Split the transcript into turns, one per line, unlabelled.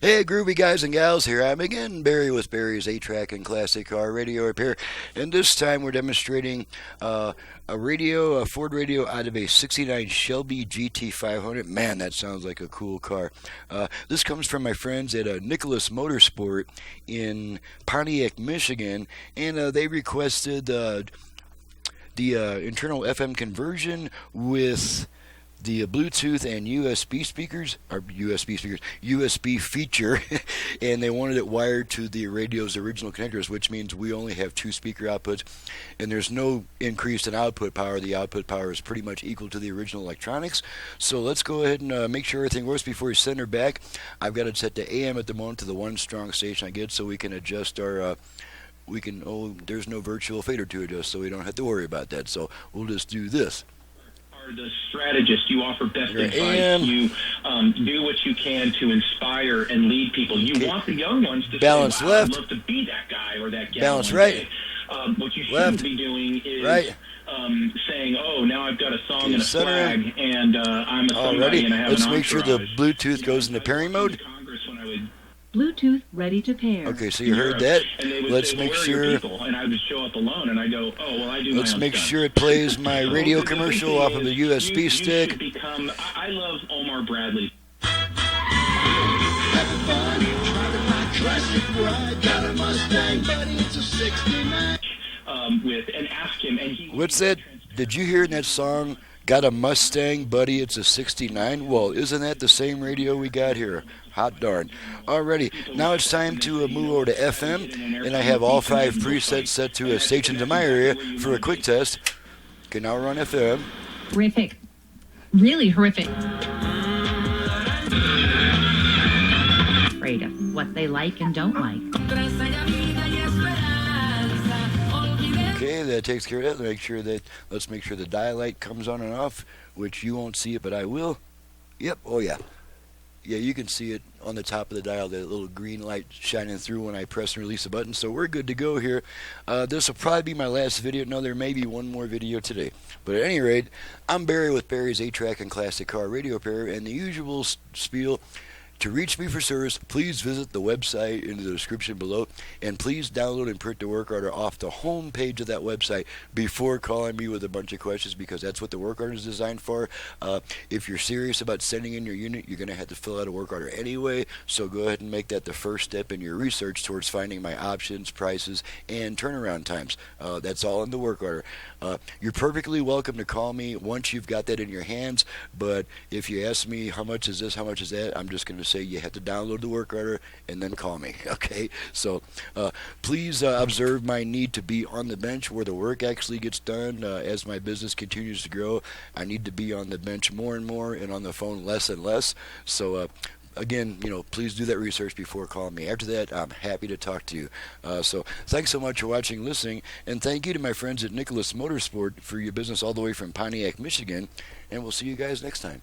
Hey, groovy guys and gals, here I am again, Barry with Barry's 8-Track and Classic Car Radio Repair. And this time we're demonstrating a Ford radio out of a '69 Shelby GT500. Man, that sounds like a cool car. This comes from my friends at Nicholas Motorsport in Pontiac, Michigan, and they requested the internal FM conversion with the Bluetooth and USB speakers, or USB feature, and they wanted it wired to the radio's original connectors, which means we only have 2 speaker outputs, and there's no increase in output power. The output power is pretty much equal to the original electronics. So let's go ahead and make sure everything works before we send her back. I've got it set to AM at the moment, to the one strong station I get, so we can adjust our there's no virtual fader to adjust, so we don't have to worry about that. So we'll just do this.
The strategist, you offer best advice. You do what you can to inspire and lead people. You want the young ones to
balance
say, wow,
left.
I'd love to be that guy or that gal.
Balance right.
What you
left.
shouldn't be doing is
right.
Saying, oh, now I've got a song and a flag, and I'm a somebody and I have
Let's
an
make sure the
entourage.
Bluetooth goes into pairing mode.
Bluetooth ready to pair.
Okay, so you heard that. Let's make sure.
And I would show up alone, and I go, oh, well, I do.
Let's make sure it plays my radio commercial off of the USB stick.
I love Omar Bradley.
What's that? Did you hear in that song? Got a Mustang, buddy, it's a '69. Well, isn't that the same radio we got here? Hot darn. Alrighty, now it's time to move over to FM, and I have all 5 presets set to stations in my area for a quick test. Okay, now we're on FM.
Horrific. Really horrific. Afraid of what they like and don't like.
Okay, that takes care of that. Let's make sure the dial light comes on and off, which you won't see it, but I will. Yep, oh yeah. Yeah, you can see it on the top of the dial, that little green light shining through when I press and release the button. So we're good to go here. This will probably be my last video. No, there may be one more video today. But at any rate, I'm Barry with Barry's 8-Track and Classic Car Radio Repair, and the usual spiel. To reach me for service, please visit the website in the description below, and please download and print the work order off the home page of that website before calling me with a bunch of questions, because that's what the work order is designed for. If you're serious about sending in your unit, you're going to have to fill out a work order anyway, so go ahead and make that the first step in your research towards finding my options, prices, and turnaround times. That's all in the work order. You're perfectly welcome to call me once you've got that in your hands, but if you ask me how much is this, how much is that, I'm just going to say you have to download the work order and then call me. Okay, so please observe my need to be on the bench where the work actually gets done. As my business continues to grow, I need to be on the bench more and more and on the phone less and less. So again, please do that research before calling me. After that, I'm happy to talk to you. So thanks so much for watching, listening, and thank you to my friends at Nicholas Motorsport for your business all the way from Pontiac, Michigan, and we'll see you guys next time.